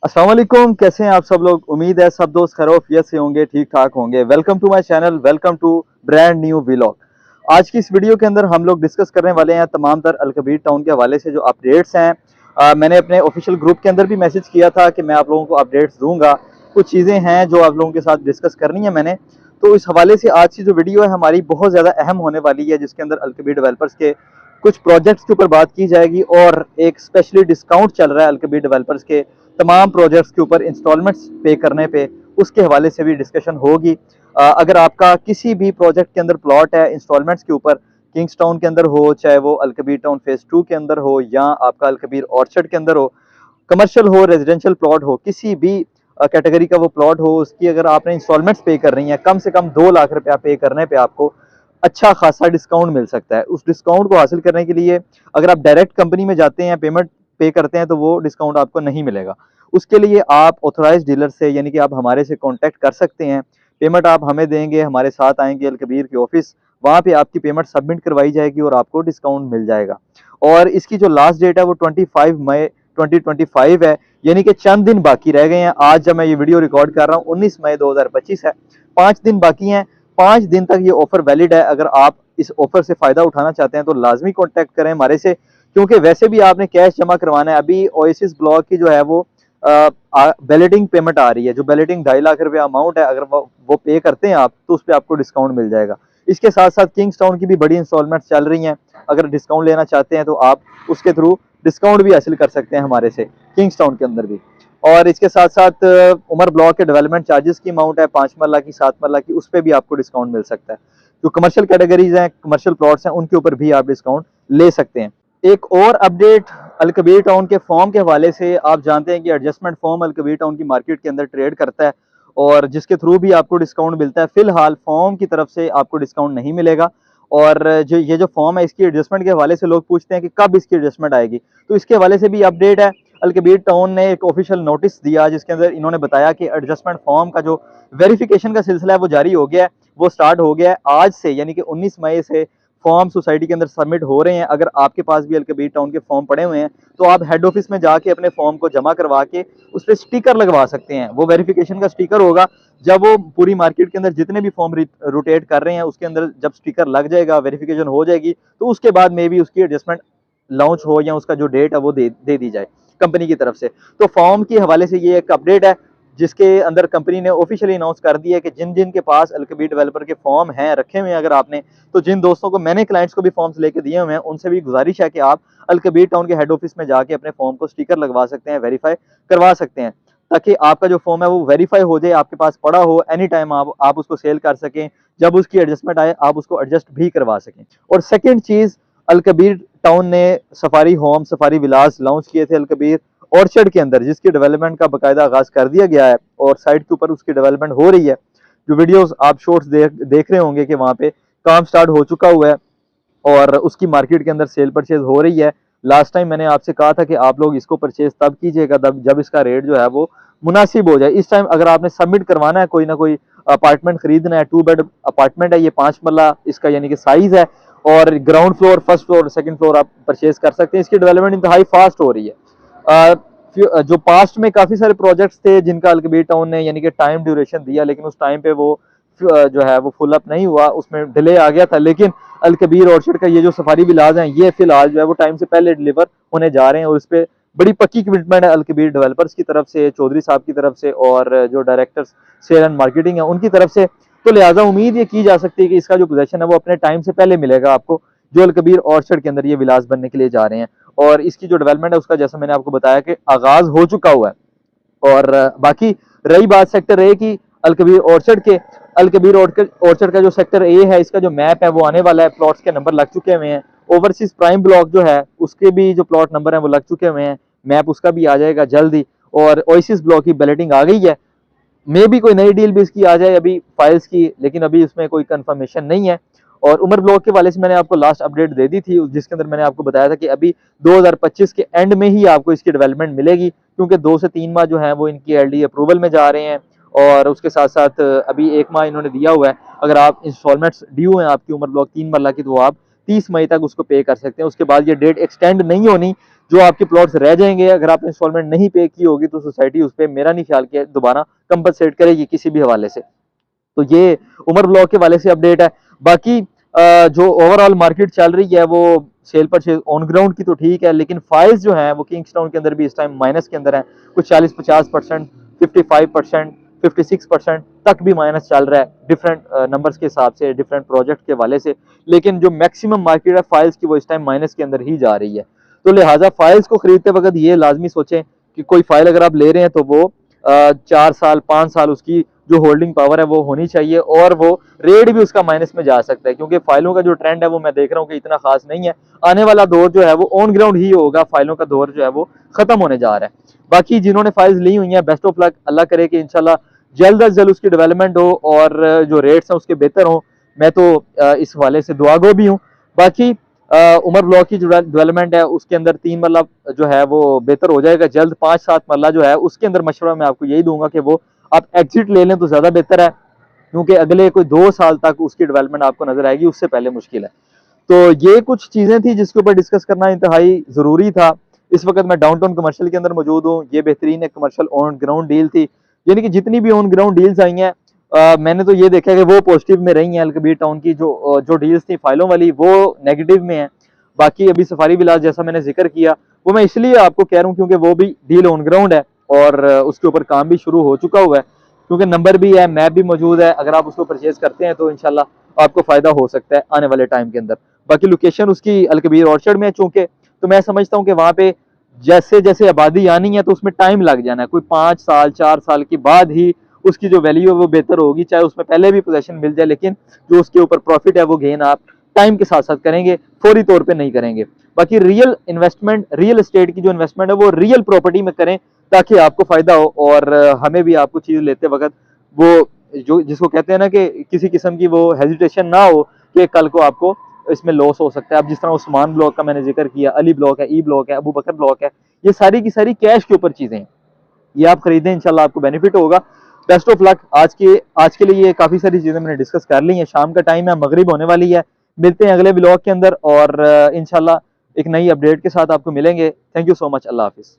अस्सलाम वालेकुम, कैसे हैं आप सब लोग। उम्मीद है सब दोस्त खैरियत से होंगे, ठीक ठाक होंगे। Welcome to my channel, welcome to brand new vlog. आज की इस वीडियो के अंदर हम लोग डिस्कस करने वाले हैं तमाम तर अलकबीर टाउन के हवाले से जो अपडेट्स हैं। मैंने अपने ऑफिशियल ग्रुप के अंदर भी मैसेज किया था कि मैं आप लोगों को अपडेट्स दूंगा। कुछ चीज़ें हैं जो आप लोगों के साथ डिस्कस करनी है मैंने। तो इस हवाले से आज की जो वीडियो है हमारी बहुत ज़्यादा अहम होने वाली है, जिसके अंदर अलकबीर डेवलपर्स के कुछ प्रोजेक्ट्स के ऊपर बात की जाएगी और एक स्पेशली डिस्काउंट चल रहा है अलकबीर डेवलपर्स के तमाम प्रोजेक्ट्स के ऊपर इंस्टॉलमेंट्स पे करने पे, उसके हवाले से भी डिस्कशन होगी। अगर आपका किसी भी प्रोजेक्ट के अंदर प्लॉट है इंस्टॉलमेंट्स के ऊपर, किंग्स टाउन के अंदर हो, चाहे वो अलकबीर टाउन फेज 2 के अंदर हो या आपका अलकबीर ऑर्चर्ड के अंदर हो, कमर्शियल हो, रेजिडेंशियल प्लॉट हो, किसी भी कैटेगरी का वो प्लॉट हो, उसकी अगर आपने इंस्टॉलमेंट्स पे कर रही हैं, कम से कम 2 लाख रुपया पे करने पे आपको अच्छा खासा डिस्काउंट मिल सकता है। उस डिस्काउंट को हासिल करने के लिए अगर आप डायरेक्ट कंपनी में जाते हैं, पेमेंट पे करते हैं, तो वो डिस्काउंट आपको नहीं मिलेगा। उसके लिए आप ऑथोराइज डीलर से यानी कि आप हमारे से कांटेक्ट कर सकते हैं। पेमेंट आप हमें देंगे, हमारे साथ आएंगे अलकबीर के ऑफिस, वहाँ पे आपकी पेमेंट सबमिट करवाई जाएगी और आपको डिस्काउंट मिल जाएगा। और इसकी जो लास्ट डेट है वो 25 मई 2025 है, यानी कि चंद दिन बाकी रह गए हैं। आज जब मैं ये वीडियो रिकॉर्ड कर रहा हूँ 19 मई 2025 है, 5 दिन बाकी हैं। 5 दिन तक ये ऑफर वैलिड है। अगर आप इस ऑफर से फायदा उठाना चाहते हैं तो लाजमी कॉन्टैक्ट करें हमारे से, क्योंकि वैसे भी आपने कैश जमा करवाना है। अभी ओएसिस ब्लॉक की जो है वो बैलेटिंग पेमेंट आ रही है, जो बैलेटिंग 2.5 लाख रुपया अमाउंट है, अगर वो पे करते हैं आप तो उस पर आपको डिस्काउंट मिल जाएगा। इसके साथ साथ किंग्स टाउन की भी बड़ी इंस्टॉलमेंट चल रही हैं। अगर डिस्काउंट लेना चाहते हैं तो आप उसके थ्रू डिस्काउंट भी हासिल कर सकते हैं हमारे से, किंग्स टाउन के अंदर भी। और इसके साथ साथ उमर ब्लॉक के डेवलपमेंट चार्जेस की अमाउंट है 5 मरला की, 7 मरला की, उस पर भी आपको डिस्काउंट मिल सकता है। जो कमर्शियल कैटेगरीज हैं, कमर्शियल प्लॉट्स हैं, उनके ऊपर भी आप डिस्काउंट ले सकते हैं। एक और अपडेट अलकबीर टाउन के फॉर्म के हवाले से, आप जानते हैं कि एडजस्टमेंट फॉर्म अलकबीर टाउन की मार्केट के अंदर ट्रेड करता है और जिसके थ्रू भी आपको डिस्काउंट मिलता है। फिलहाल फॉर्म की तरफ से आपको डिस्काउंट नहीं मिलेगा। और जो ये फॉर्म है, इसकी एडजस्टमेंट के हवाले से लोग पूछते हैं कि कब इसकी एडजस्टमेंट आएगी, तो इसके हवाले से भी अपडेट है। अलकबीर टाउन ने एक ऑफिशियल नोटिस दिया जिसके अंदर इन्होंने बताया कि एडजस्टमेंट फॉर्म का जो वेरिफिकेशन का सिलसिला है वो जारी हो गया है, वो स्टार्ट हो गया है आज से, यानी कि 19 मई से फॉर्म सोसाइटी के अंदर सबमिट हो रहे हैं। अगर आपके पास भी अलकबीर टाउन के फॉर्म पड़े हुए हैं तो आप हेड ऑफिस में जाके अपने फॉर्म को जमा करवा के उस पर स्टिकर लगवा सकते हैं। वो वेरिफिकेशन का स्टिकर होगा। जब वो पूरी मार्केट के अंदर जितने भी फॉर्म रोटेट कर रहे हैं उसके अंदर जब स्टिकर लग जाएगा, वेरिफिकेशन हो जाएगी, तो उसके बाद में भी उसकी एडजस्टमेंट लॉन्च हो या उसका जो डेट है वो दे दी जाए कंपनी की तरफ से। तो फॉर्म के हवाले से ये एक अपडेट है जिसके अंदर कंपनी ने ऑफिशियली अनाउंस कर दिया है कि जिन जिन के पास अलकबीर डेवलपर के फॉर्म हैं रखे हुए हैं, अगर आपने, तो जिन दोस्तों को मैंने क्लाइंट्स को भी फॉर्म्स लेके दिए हुए हैं, उनसे भी गुजारिश है कि आप अलकबीर टाउन के हेड ऑफिस में जाके अपने फॉर्म को स्टिकर लगवा सकते हैं, वेरीफाई करवा सकते हैं, ताकि आपका जो फॉर्म है वो वेरीफाई हो जाए, आपके पास पड़ा हो, एनी टाइम आप उसको सेल कर सकें। जब उसकी एडजस्टमेंट आए आप उसको एडजस्ट भी करवा सकें। और सेकेंड चीज, अलकबीर टाउन ने सफारी होम, सफारी विलास लॉन्च किए थे अलकबीर ऑर्चर्ड के अंदर, जिसकी डेवलपमेंट का बाकायदा आगाज कर दिया गया है और साइट के ऊपर उसकी डेवलपमेंट हो रही है। जो वीडियोस आप शॉर्ट्स देख रहे होंगे कि वहां पे काम स्टार्ट हो चुका हुआ है और उसकी मार्केट के अंदर सेल परचेज हो रही है। लास्ट टाइम मैंने आपसे कहा था कि आप लोग इसको परचेज तब कीजिएगा जब इसका रेट जो है वो मुनासिब हो जाए। इस टाइम अगर आपने सबमिट करवाना है, कोई ना कोई अपार्टमेंट खरीदना है, 2 बेड अपार्टमेंट है, ये 5 मरला इसका यानी कि साइज है, और ground floor, first floor, second floor आप परचेज कर सकते हैं। इसकी डेवलपमेंट इंतहाई फास्ट हो रही है। जो पास्ट में काफी सारे प्रोजेक्ट्स थे जिनका अलकबीर टाउन ने यानी कि टाइम ड्यूरेशन दिया, लेकिन उस टाइम पे वो जो है वो फुल अप नहीं हुआ, उसमें डिले आ गया था। लेकिन अलकबीर ऑर्चर्ड का ये जो सफारी विलाज हैं, ये फिलहाल जो है वो टाइम से पहले डिलीवर होने जा रहे हैं और इस पर बड़ी पक्की कमिटमेंट है अलकबीर डेवलपर्स की तरफ से, चौधरी साहब की तरफ से और जो डायरेक्टर्स सेल एंड मार्केटिंग है उनकी तरफ से। तो लिहाजा उम्मीद ये की जा सकती है कि इसका जो पोजेशन है वो अपने टाइम से पहले मिलेगा आपको, जो अलकबीर ऑर्चर्ड के अंदर ये विलास बनने के लिए जा रहे हैं। और इसकी जो डेवलपमेंट है उसका, जैसा मैंने आपको बताया, कि आगाज हो चुका हुआ है। और बाकी रही बात सेक्टर ए की, अलकबीर ऑर्चर्ड के, अलकबीर ऑर्चर्ड का जो सेक्टर ए है, इसका जो मैप है वो आने वाला है। प्लॉट्स के नंबर लग चुके हुए हैं। ओवरसीज प्राइम ब्लॉक जो है उसके भी जो प्लॉट नंबर है वो लग चुके हुए हैं। मैप उसका भी आ जाएगा जल्दी। और ओएसिस ब्लॉक की बैलेटिंग आ गई है। मे भी कोई नई डील भी इसकी आ जाए अभी फाइल्स की, लेकिन अभी उसमें कोई कंफर्मेशन नहीं है। और उमर ब्लॉक के वाले से मैंने आपको लास्ट अपडेट दे दी थी, जिसके अंदर मैंने आपको बताया था कि अभी 2025 के एंड में ही आपको इसकी डेवलपमेंट मिलेगी, क्योंकि 2 से 3 माह जो है वो इनकी एलडी अप्रूवल में जा रहे हैं। और उसके साथ साथ अभी 1 माह इन्होंने दिया हुआ है। अगर आप इंस्टॉलमेंट्स ड्यू हैं आपकी उमर ब्लॉक 3 मरला की, तो आप 30 मई तक उसको पे कर सकते हैं। उसके बाद ये डेट एक्सटेंड नहीं होनी, जो आपके प्लॉट्स रह जाएंगे अगर आपने इंस्टॉलमेंट नहीं पे की होगी तो सोसाइटी उस पर मेरा नहीं ख्याल किया दोबारा कंपनसेट करेगी किसी भी हवाले से। तो ये उमर ब्लॉक के वाले से अपडेट है। बाकी जो ओवरऑल मार्केट चल रही है वो सेल परचेज ऑन ग्राउंड की तो ठीक है, लेकिन फाइल्स जो हैं वो किंग्सटाउन के अंदर भी इस टाइम माइनस के अंदर है। कुछ 40-50%, 55%, 56% तक भी माइनस चल रहा है डिफरेंट नंबर्स के हिसाब से, डिफरेंट प्रोजेक्ट के वाले से। लेकिन जो मैक्सिमम मार्केट है फाइल्स की वो इस टाइम माइनस के अंदर ही जा रही है। तो लिहाजा फाइल्स को खरीदते वक्त ये लाजमी सोचें कि कोई फाइल अगर आप ले रहे हैं तो वो 4 साल 5 साल उसकी जो होल्डिंग पावर है वो होनी चाहिए, और वो रेट भी उसका माइनस में जा सकता है, क्योंकि फाइलों का जो ट्रेंड है वो मैं देख रहा हूँ कि इतना खास नहीं है। आने वाला दौर जो है वो ऑन ग्राउंड ही होगा, फाइलों का दौर जो है वो खत्म होने जा रहा है। बाकी जिन्होंने फाइल्स ली हुई हैं बेस्ट ऑफ लक, अल्लाह करे कि इंशाल्लाह जल्द अज जल्द उसकी डेवलपमेंट हो और जो रेट्स हैं उसके बेहतर हों। मैं तो इस हवाले से दुआगो भी हूँ। बाकी उमर ब्लॉक की जो डेवलपमेंट है उसके अंदर 3 मरला जो है वो बेहतर हो जाएगा जल्द। 5-7 मरला जो है उसके अंदर मशवरा मैं आपको यही दूंगा कि वो आप एग्जिट ले लें तो ज्यादा बेहतर है, क्योंकि अगले कोई 2 साल तक उसकी डेवलपमेंट आपको नजर आएगी, उससे पहले मुश्किल है। तो ये कुछ चीजें थी जिसके ऊपर डिस्कस करना इंतहाई जरूरी था। इस वक्त मैं डाउनटाउन कमर्शियल के अंदर मौजूद हूँ। ये बेहतरीन एक कमर्शियल ऑन ग्राउंड डील थी, यानी कि जितनी भी ऑन ग्राउंड डील्स आई हैं मैंने तो ये देखा कि वो पॉजिटिव में रही हैं। अलकबीर टाउन की जो डील्स थी फाइलों वाली वो नेगेटिव में है। बाकी अभी सफारी विलास जैसा मैंने जिक्र किया वो मैं इसलिए आपको कह रहा हूँ क्योंकि वो भी डील ऑन ग्राउंड है और उसके ऊपर काम भी शुरू हो चुका हुआ है, क्योंकि नंबर भी है, मैप भी मौजूद है। अगर आप उसको परचेज करते हैं तो इंशाल्लाह आपको फायदा हो सकता है आने वाले टाइम के अंदर। बाकी लोकेशन उसकी अलकबीर ऑर्चर्ड में है चूंकि, तो मैं समझता हूँ कि वहां पे जैसे जैसे आबादी आनी है तो उसमें टाइम लग जाना है, कोई 5 साल 4 साल के बाद ही उसकी जो वैल्यू है वो बेहतर होगी। चाहे उसमें पहले भी पोजीशन मिल जाए, लेकिन जो उसके ऊपर प्रॉफिट है वो गेन आप टाइम के साथ साथ करेंगे, फौरी तौर पे नहीं करेंगे। बाकी रियल इन्वेस्टमेंट, रियल एस्टेट की जो इन्वेस्टमेंट है वो रियल प्रॉपर्टी में करें ताकि आपको फायदा हो और हमें भी आपको चीज लेते वक्त वो जो जिसको कहते हैं ना कि किसी किस्म की वो हेजिटेशन ना हो कि कल को आपको इसमें लॉस हो सकता है। अब जिस तरह उस्मान ब्लॉक का मैंने जिक्र किया, अली ब्लॉक है, ई ब्लॉक है, अबू बकर ब्लॉक है, ये सारी की सारी कैश के ऊपर चीजें हैं, ये आप खरीदें इंशाल्लाह आपको बेनिफिट होगा। Best of luck. आज के लिए ये काफी सारी चीजें मैंने डिस्कस कर ली हैं। शाम का टाइम है, मगरिब होने वाली है। मिलते हैं अगले ब्लॉग के अंदर और इंशाल्लाह एक नई अपडेट के साथ आपको मिलेंगे। Thank you so much. Allah Hafiz.